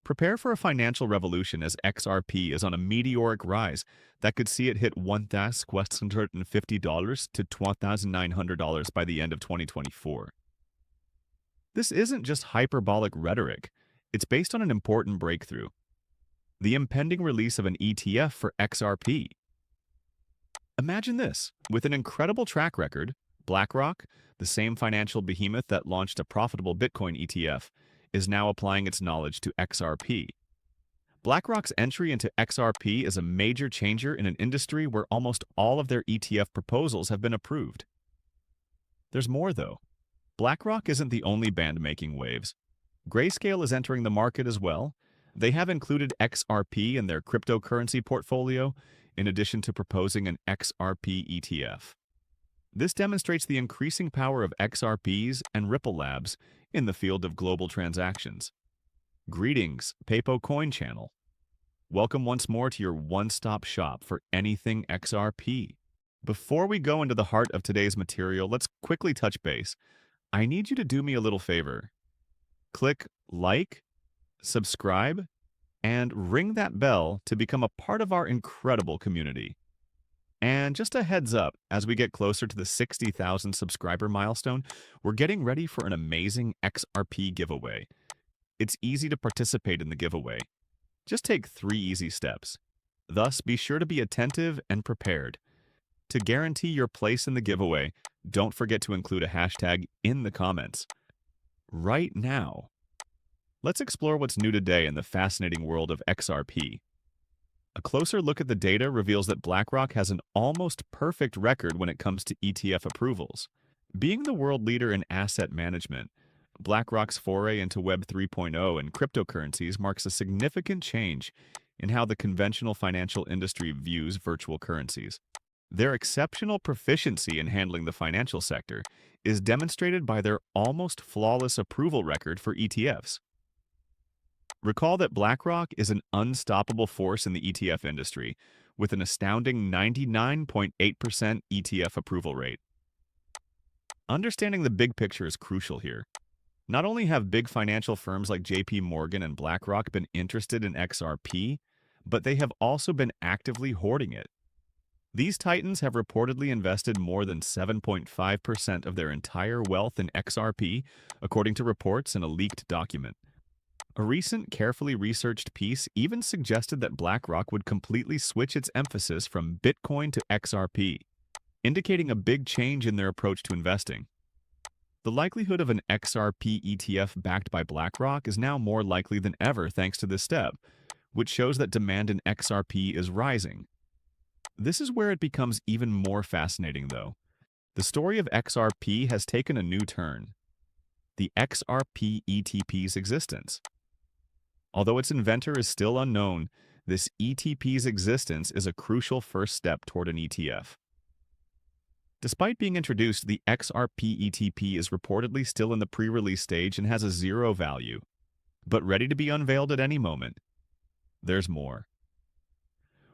Prepare for a financial revolution as XRP is on a meteoric rise that could see it hit $1,650 to $12,900 by the end of 2024. This isn't just hyperbolic rhetoric, it's based on an important breakthrough: the impending release of an ETF for XRP. Imagine this: with an incredible track record, BlackRock, the same financial behemoth that launched a profitable Bitcoin ETF, is now applying its knowledge to XRP. BlackRock's entry into XRP is a major changer in an industry where almost all of their ETF proposals have been approved. There's more, though. BlackRock isn't the only band making waves. Grayscale is entering the market as well. They have included XRP in their cryptocurrency portfolio, in addition to proposing an XRP ETF. This demonstrates the increasing power of XRPs and Ripple Labs in the field of global transactions. Greetings, Papo Coin Channel. Welcome once more to your one-stop shop for anything XRP. Before we go into the heart of today's material, let's quickly touch base. I need you to do me a little favor. Click like, subscribe, and ring that bell to become a part of our incredible community. And just a heads up, as we get closer to the 60,000 subscriber milestone, we're getting ready for an amazing XRP giveaway. It's easy to participate in the giveaway. Just take 3 easy steps. Thus, be sure to be attentive and prepared. To guarantee your place in the giveaway, don't forget to include a hashtag in the comments. Right now, let's explore what's new today in the fascinating world of XRP. A closer look at the data reveals that BlackRock has an almost perfect record when it comes to ETF approvals. Being the world leader in asset management, BlackRock's foray into Web 3.0 and cryptocurrencies marks a significant change in how the conventional financial industry views virtual currencies. Their exceptional proficiency in handling the financial sector is demonstrated by their almost flawless approval record for ETFs. Recall that BlackRock is an unstoppable force in the ETF industry, with an astounding 99.8% ETF approval rate. Understanding the big picture is crucial here. Not only have big financial firms like JP Morgan and BlackRock been interested in XRP, but they have also been actively hoarding it. These titans have reportedly invested more than 7.5% of their entire wealth in XRP, according to reports in a leaked document. A recent, carefully researched piece even suggested that BlackRock would completely switch its emphasis from Bitcoin to XRP, indicating a big change in their approach to investing. The likelihood of an XRP ETF backed by BlackRock is now more likely than ever thanks to this step, which shows that demand in XRP is rising. This is where it becomes even more fascinating, though. The story of XRP has taken a new turn: the XRP ETP's existence. Although its inventor is still unknown, this ETP's existence is a crucial first step toward an ETF. Despite being introduced, the XRP ETP is reportedly still in the pre-release stage and has a 0 value, but ready to be unveiled at any moment. There's more.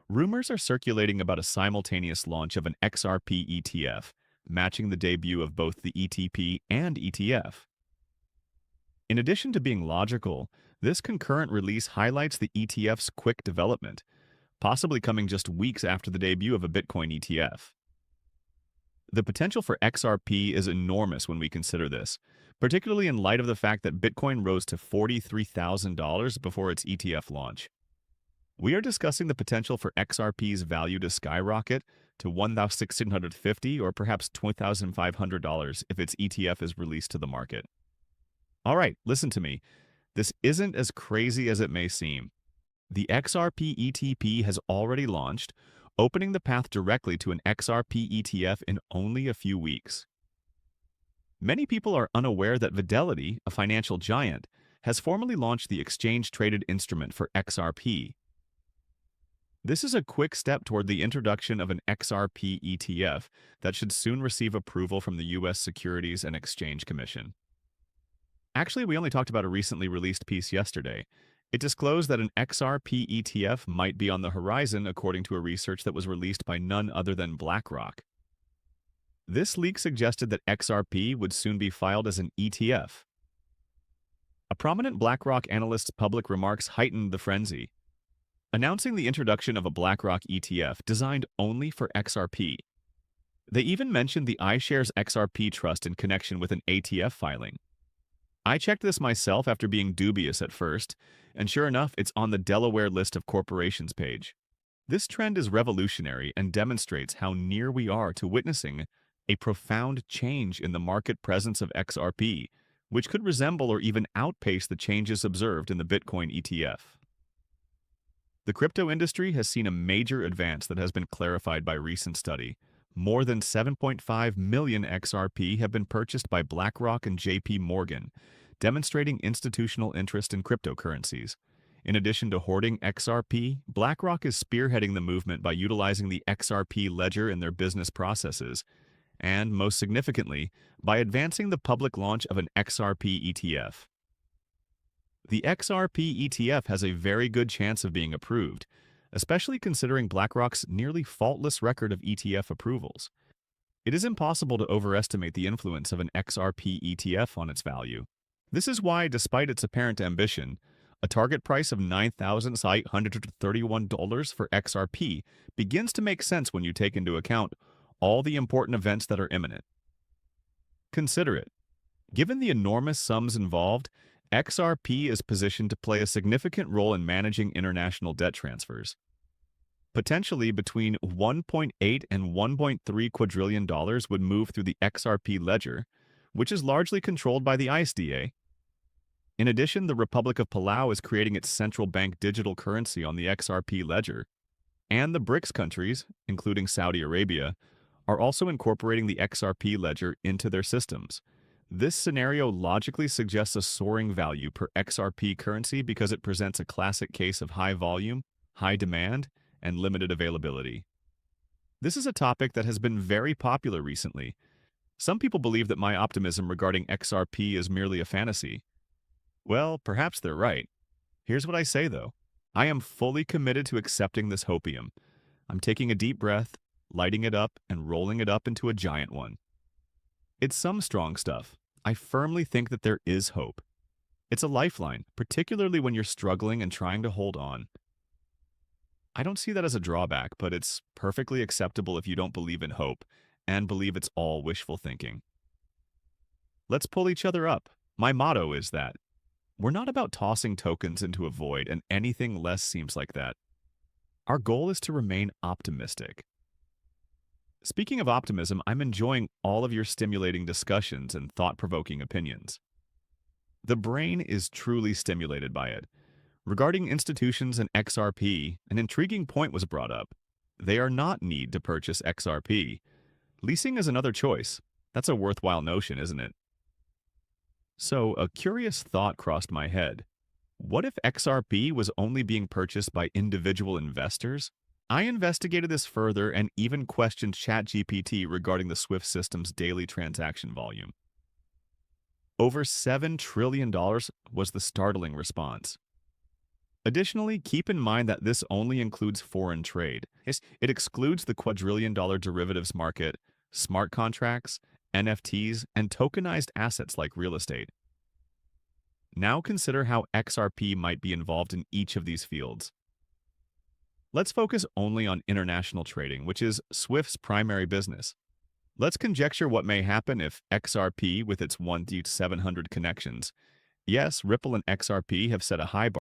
Rumors are circulating about a simultaneous launch of an XRP ETF, matching the debut of both the ETP and ETF. In addition to being logical, this concurrent release highlights the ETF's quick development, possibly coming just weeks after the debut of a Bitcoin ETF. The potential for XRP is enormous when we consider this, particularly in light of the fact that Bitcoin rose to $43,000 before its ETF launch. We are discussing the potential for XRP's value to skyrocket to $1,650 or perhaps $2,500 if its ETF is released to the market. All right, listen to me. This isn't as crazy as it may seem. The XRP ETP has already launched, opening the path directly to an XRP ETF in only a few weeks. Many people are unaware that Fidelity, a financial giant, has formally launched the exchange-traded instrument for XRP. This is a quick step toward the introduction of an XRP ETF that should soon receive approval from the U.S. Securities and Exchange Commission. Actually, we only talked about a recently released piece yesterday. It disclosed that an XRP ETF might be on the horizon according to a research that was released by none other than BlackRock. This leak suggested that XRP would soon be filed as an ETF. A prominent BlackRock analyst's public remarks heightened the frenzy, announcing the introduction of a BlackRock ETF designed only for XRP. They even mentioned the iShares XRP trust in connection with an ATF filing. I checked this myself after being dubious at first, and sure enough, it's on the Delaware list of corporations page. This trend is revolutionary and demonstrates how near we are to witnessing a profound change in the market presence of XRP, which could resemble or even outpace the changes observed in the Bitcoin ETF. The crypto industry has seen a major advance that has been clarified by recent study. More than 7.5 million XRP have been purchased by BlackRock and JP Morgan, demonstrating institutional interest in cryptocurrencies. In addition to hoarding XRP, BlackRock is spearheading the movement by utilizing the XRP ledger in their business processes, and, most significantly, by advancing the public launch of an XRP ETF. The XRP ETF has a very good chance of being approved, especially considering BlackRock's nearly faultless record of ETF approvals. It is impossible to overestimate the influence of an XRP ETF on its value. This is why, despite its apparent ambition, a target price of $9,831 for XRP begins to make sense when you take into account all the important events that are imminent. Consider it. Given the enormous sums involved, XRP is positioned to play a significant role in managing international debt transfers. Potentially between $1.8 and $1.3 quadrillion would move through the XRP ledger, which is largely controlled by the ISDA. In addition, the Republic of Palau is creating its central bank digital currency on the XRP ledger, and the BRICS countries, including Saudi Arabia, are also incorporating the XRP ledger into their systems. This scenario logically suggests a soaring value per XRP currency because it presents a classic case of high volume, high demand, and limited availability. This is a topic that has been very popular recently. Some people believe that my optimism regarding XRP is merely a fantasy. Well, perhaps they're right. Here's what I say, though. I am fully committed to accepting this hopium. I'm taking a deep breath, lighting it up, and rolling it up into a giant one. It's some strong stuff. I firmly think that there is hope. It's a lifeline, particularly when you're struggling and trying to hold on. I don't see that as a drawback, but it's perfectly acceptable if you don't believe in hope and believe it's all wishful thinking. Let's pull each other up. My motto is that we're not about tossing tokens into a void, and anything less seems like that. Our goal is to remain optimistic. Speaking of optimism, I'm enjoying all of your stimulating discussions and thought-provoking opinions. The brain is truly stimulated by it. Regarding institutions and XRP, an intriguing point was brought up. They are not need to purchase XRP. Leasing is another choice. That's a worthwhile notion, isn't it? So, a curious thought crossed my head. What if XRP was only being purchased by individual investors? I investigated this further and even questioned ChatGPT regarding the SWIFT system's daily transaction volume. Over $7 trillion was the startling response. Additionally, keep in mind that this only includes foreign trade. It excludes the quadrillion-dollar derivatives market, smart contracts, NFTs, and tokenized assets like real estate. Now consider how XRP might be involved in each of these fields. Let's focus only on international trading, which is SWIFT's primary business. Let's conjecture what may happen if XRP, with its 1 to 700 connections. Yes, Ripple and XRP have set a high bar.